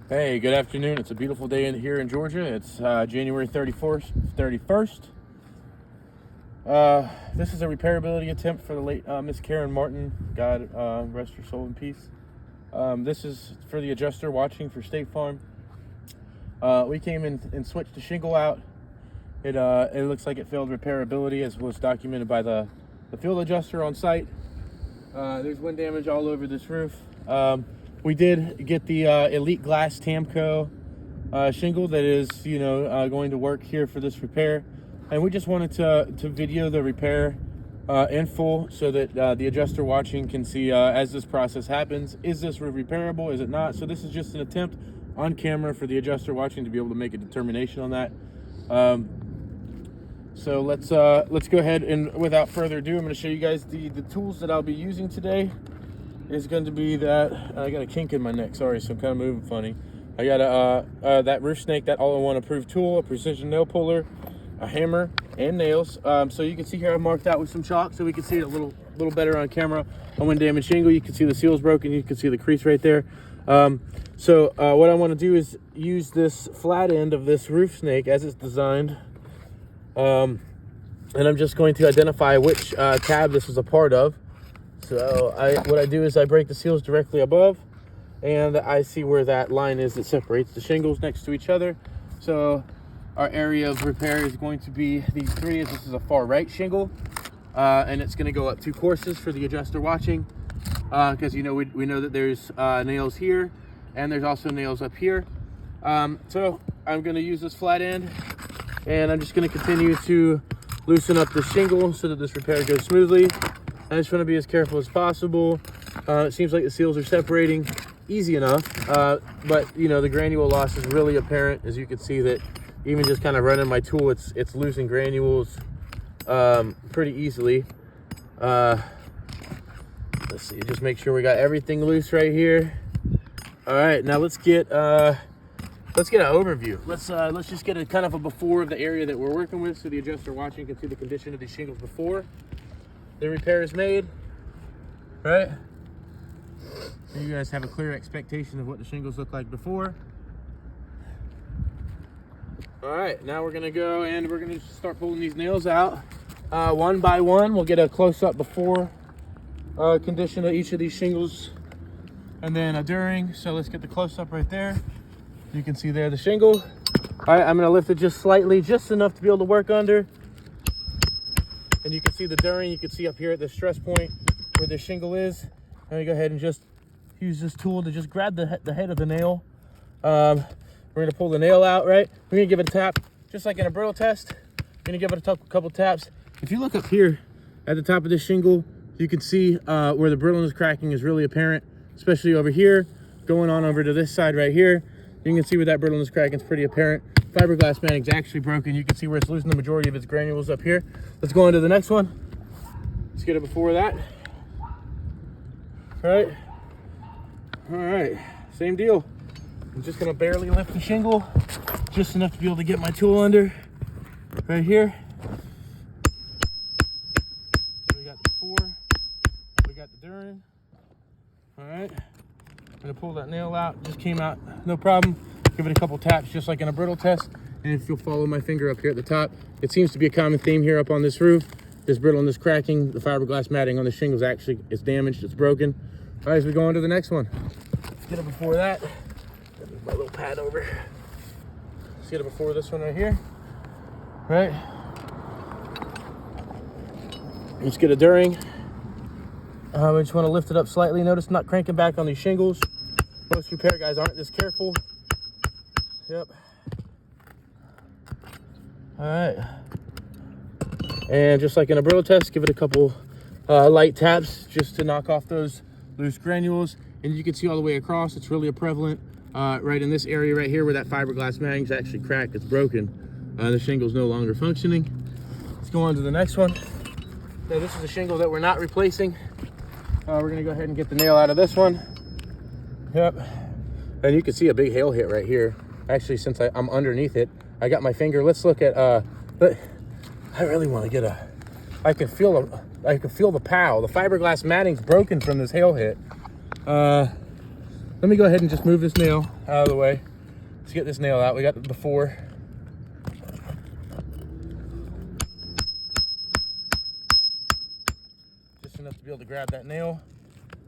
Hey, good afternoon. It's a beautiful day here in Georgia. It's January 31st. This is a repairability attempt for the late Miss Karen Martin. God rest her soul in peace. This is for the adjuster watching for State Farm. We came in and switched the shingle out. It looks like it failed repairability, as was documented by the field adjuster on site. There's wind damage all over this roof. We did get the Elite Glass Tamco shingle that is, going to work here for this repair. And we just wanted to video the repair in full so that the adjuster watching can see as this process happens. Is this roof repairable? Is it not? So this is just an attempt on camera for the adjuster watching to be able to make a determination on that. So let's go ahead, and without further ado, I'm going to show you guys the tools that I'll be using today. Is going to be that I got a kink in my neck. Sorry, so I'm kind of moving funny. I got that roof snake, that all-in-one approved tool, a precision nail puller, a hammer, and nails. So you can see here I marked out with some chalk so we can see it a little better on camera. On wind damaged shingle, you can see the seal's broken. You can see the crease right there. So what I want to do is use this flat end of this roof snake as it's designed. And I'm just going to identify which tab this is a part of. So what I do is I break the seals directly above, and I see where that line is that separates the shingles next to each other. So our area of repair is going to be these three. This is a far right shingle, and it's going to go up 2 courses for the adjuster watching, because we know that there's nails here, and there's also nails up here. So I'm going to use this flat end, and I'm just going to continue to loosen up the shingle so that this repair goes smoothly. I just want to be as careful as possible. It seems like the seals are separating easy enough, but the granule loss is really apparent. As you can see that even just kind of running my tool, it's losing granules pretty easily. Let's see, just make sure we got everything loose right here. All right, now let's get an overview. Let's just get a kind of a before of the area that we're working with, so the adjuster watching can see the condition of these shingles before the repair is made, right? So you guys have a clear expectation of what the shingles look like before. All right, now we're gonna go and we're gonna start pulling these nails out one by one. We'll get a close-up before condition of each of these shingles, and then a during. So let's get the close-up right there. You can see there the shingle. All right, I'm gonna lift it just slightly, just enough to be able to work under. And you can see the during. You can see up here at the stress point where the shingle is. I'm gonna go ahead and just use this tool to just grab the head of the nail. We're gonna pull the nail out, right? We're gonna give it a tap, just like in a brittle test. We're gonna give it a couple taps. If you look up here at the top of this shingle, you can see where the brittleness cracking is really apparent, especially over here. Going on over to this side right here, you can see where that brittleness cracking is pretty apparent. Fiberglass matting's actually broken. You can see where it's losing the majority of its granules up here. Let's go on to the next one. Let's get it before that. All right, same deal. I'm just gonna barely lift the shingle, just enough to be able to get my tool under right here. So we got the before, we got the during. All right, I'm gonna pull that nail out. Just came out, no problem. Give it a couple taps, just like in a brittle test. And if you'll follow my finger up here at the top, it seems to be a common theme here up on this roof. This brittleness cracking, the fiberglass matting on the shingles actually is damaged, it's broken. All right, as we go on to the next one. Let's get it before that. Move my little pad over. Let's get it before this one right here. Right. Let's get a during. I just want to lift it up slightly. Notice not cranking back on these shingles. Most repair guys aren't this careful. Yep. All right. And just like in a brittle test, give it a couple light taps just to knock off those loose granules. And you can see all the way across, it's really prevalent right in this area right here where that fiberglass matting's actually cracked, it's broken. The shingle's no longer functioning. Let's go on to the next one. Now this is a shingle that we're not replacing. We're gonna go ahead and get the nail out of this one. Yep. And you can see a big hail hit right here. Actually, since I'm underneath it, I got my finger. Let's look at, but I really want to get I can feel the pow. The fiberglass matting's broken from this hail hit. let me go ahead and just move this nail out of the way. Let's get this nail out. We got the before. Just enough to be able to grab that nail.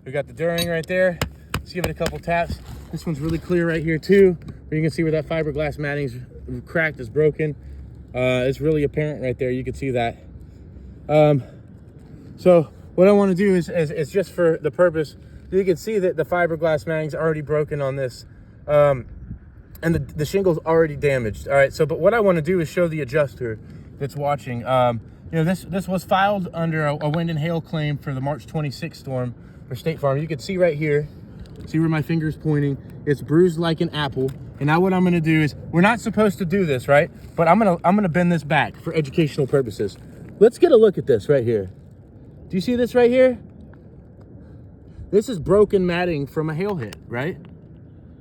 We got the during right there. Let's give it a couple taps. This one's really clear right here too, where you can see where that fiberglass matting's cracked, is broken. It's really apparent right there. You can see that. So what I want to do is just for the purpose, you can see that the fiberglass matting's already broken on this, and the shingle's already damaged. All right, so but what I want to do is show the adjuster that's watching. You know, this was filed under a wind and hail claim for the March 26th storm for State Farm. You can see right here, see where my finger's pointing, it's bruised like an apple. And now what I'm gonna do is, we're not supposed to do this, right? But I'm gonna bend this back for educational purposes. Let's get a look at this right here. Do you see this right here? This is broken matting from a hail hit, right?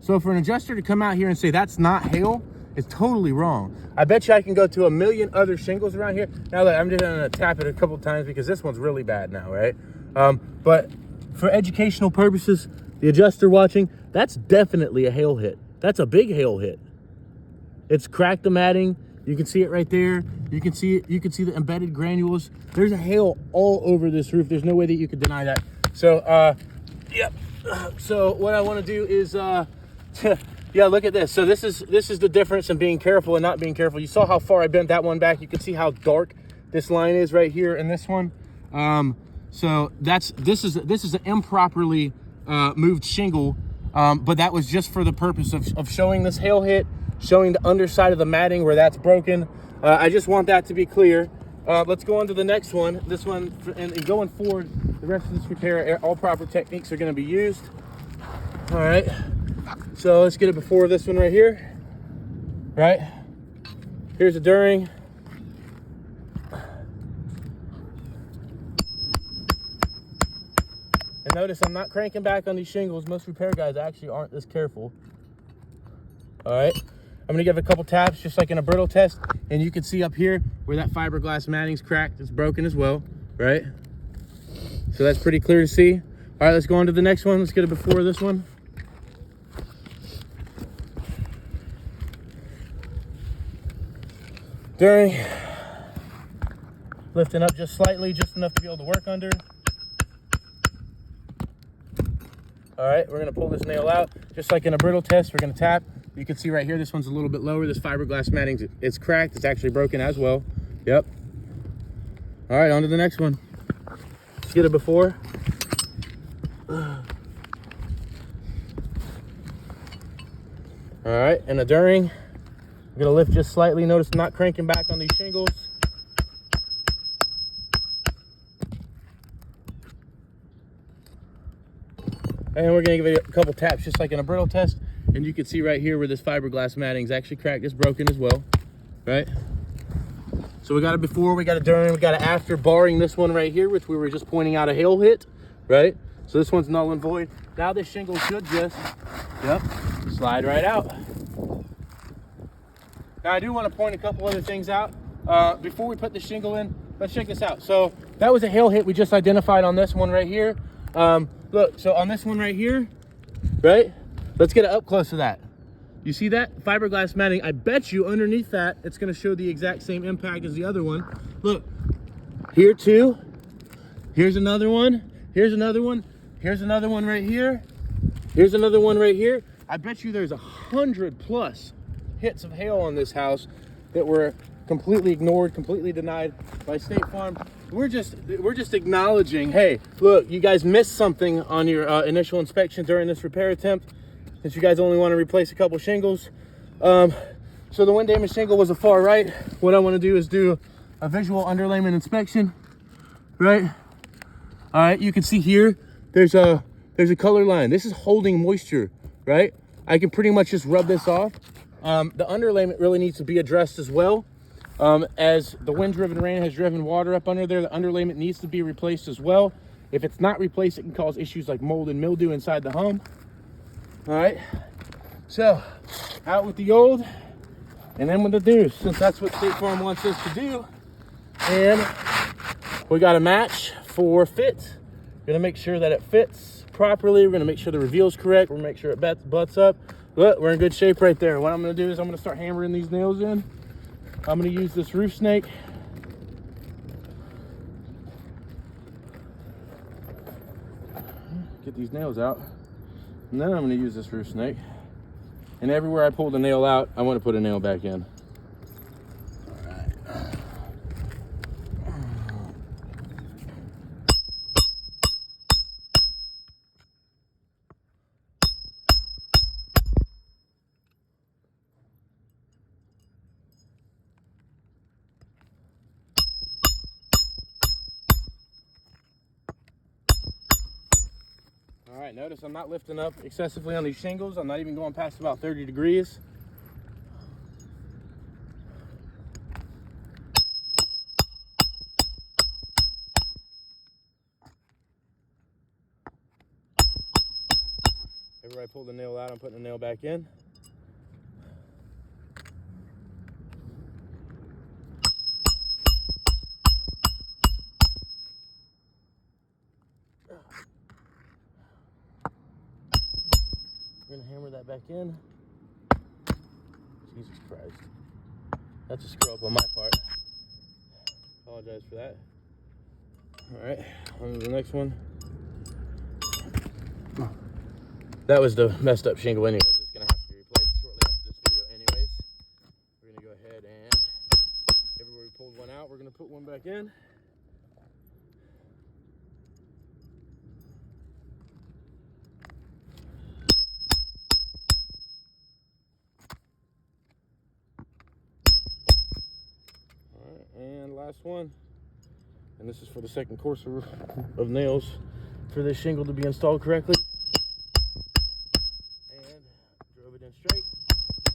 So for an adjuster to come out here and say that's not hail, it's totally wrong. I bet you I can go to a million other shingles around here. Now look, I'm just gonna tap it a couple times because this one's really bad now, right? But for educational purposes, the adjuster watching, that's definitely a hail hit. That's a big hail hit. It's cracked the matting. You can see it right there. You can see it. You can see the embedded granules. There's a hail all over this roof. There's no way that you could deny that. So, yep. So what I want to do is, yeah, look at this. So this is the difference in being careful and not being careful. You saw how far I bent that one back. You can see how dark this line is right here in this one. So this is an improperly moved shingle. But that was just for the purpose of showing this hail hit, showing the underside of the matting where that's broken. I just want that to be clear. Let's go on to the next one. This one, and going forward, the rest of this repair, all proper techniques are going to be used. All right. So let's get it before this one right here. Right. Here's a during. And notice I'm not cranking back on these shingles. Most repair guys actually aren't this careful. All right, I'm gonna give it a couple taps, just like in a brittle test, and you can see up here where that fiberglass matting's cracked, it's broken as well, right? So that's pretty clear to see. All right, let's go on to the next one. Let's get it before this one. During, lifting up just slightly, just enough to be able to work under. All right, we're gonna pull this nail out. Just like in a brittle test, we're gonna tap. You can see right here, this one's a little bit lower. This fiberglass matting, it's cracked. It's actually broken as well. Yep. All right, on to the next one. Let's get it before. All right, and a during. I'm gonna lift just slightly. Notice I'm not cranking back on these shingles. And we're gonna give it a couple taps, just like in a brittle test. And you can see right here where this fiberglass matting is actually cracked, it's broken as well, right? So we got it before, we got it during, we got it after, barring this one right here, which we were just pointing out a hail hit, right? So this one's null and void. Now this shingle should just, yep, slide right out. Now I do want to point a couple other things out. Before we put the shingle in, let's check this out. So that was a hail hit we just identified on this one right here. Look, so on this one right here, right? Let's get it up close to that. You see that fiberglass matting? I bet you underneath that, it's gonna show the exact same impact as the other one. Look, here too. Here's another one. Here's another one. Here's another one right here. Here's another one right here. I bet you there's 100+ hits of hail on this house that were completely ignored, completely denied by State Farm. We're just acknowledging, hey, look, you guys missed something on your initial inspection during this repair attempt, since you guys only want to replace a couple shingles. So the wind damage shingle was a far right. What I want to do is do a visual underlayment inspection, right? All right, you can see here, there's a color line. This is holding moisture, right? I can pretty much just rub this off. The underlayment really needs to be addressed as well. As the wind-driven rain has driven water up under there, the underlayment needs to be replaced as well. If it's not replaced, it can cause issues like mold and mildew inside the home. All right, so out with the old and in with the new, since that's what State Farm wants us to do. And we got a match for fit. Gonna make sure that it fits properly. We're gonna make sure the reveal's correct. We're gonna make sure it butts up. Look, we're in good shape right there. What I'm gonna do is I'm gonna start hammering these nails in. I'm gonna use this roof snake. Get these nails out. And then I'm gonna use this roof snake. And everywhere I pull the nail out, I wanna put a nail back in. All right, notice I'm not lifting up excessively on these shingles. I'm not even going past about 30 degrees. Everywhere I pull the nail out, I'm putting the nail back in. We're gonna hammer that back in. Jesus Christ. That's a screw up on my part. Apologize for that. All right, on to the next one. That was the messed up shingle anyways. It's gonna have to be replaced shortly after this video anyways. We're gonna go ahead and everywhere we pulled one out, we're gonna put one back in. And last one, and this is for the second course of nails for this shingle to be installed correctly. And drove it in straight,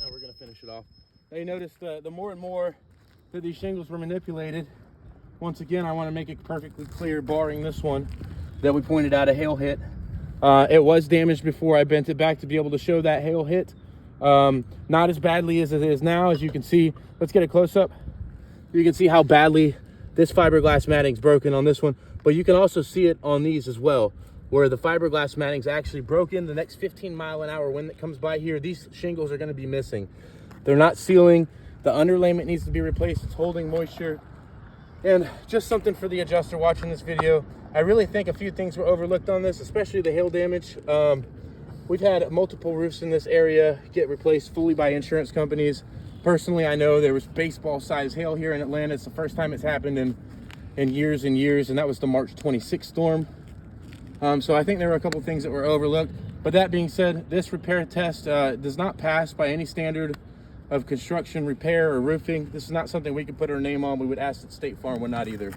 and we're gonna finish it off. Now you notice the more and more that these shingles were manipulated, once again I want to make it perfectly clear, barring this one that we pointed out a hail hit. It was damaged before I bent it back to be able to show that hail hit. Not as badly as it is now, as you can see. Let's get a close-up. You can see how badly this fiberglass matting's broken on this one, but you can also see it on these as well, where the fiberglass matting's actually broken. The next 15-mile-an-hour wind that comes by here, these shingles are gonna be missing. They're not sealing. The underlayment needs to be replaced. It's holding moisture. And just something for the adjuster watching this video. I really think a few things were overlooked on this, especially the hail damage. We've had multiple roofs in this area get replaced fully by insurance companies. Personally, I know there was baseball-sized hail here in Atlanta. It's the first time it's happened in years and years, and that was the March 26th storm. So I think there were a couple things that were overlooked. But that being said, this repair test does not pass by any standard of construction, repair, or roofing. This is not something we could put our name on. We would ask that State Farm would not either.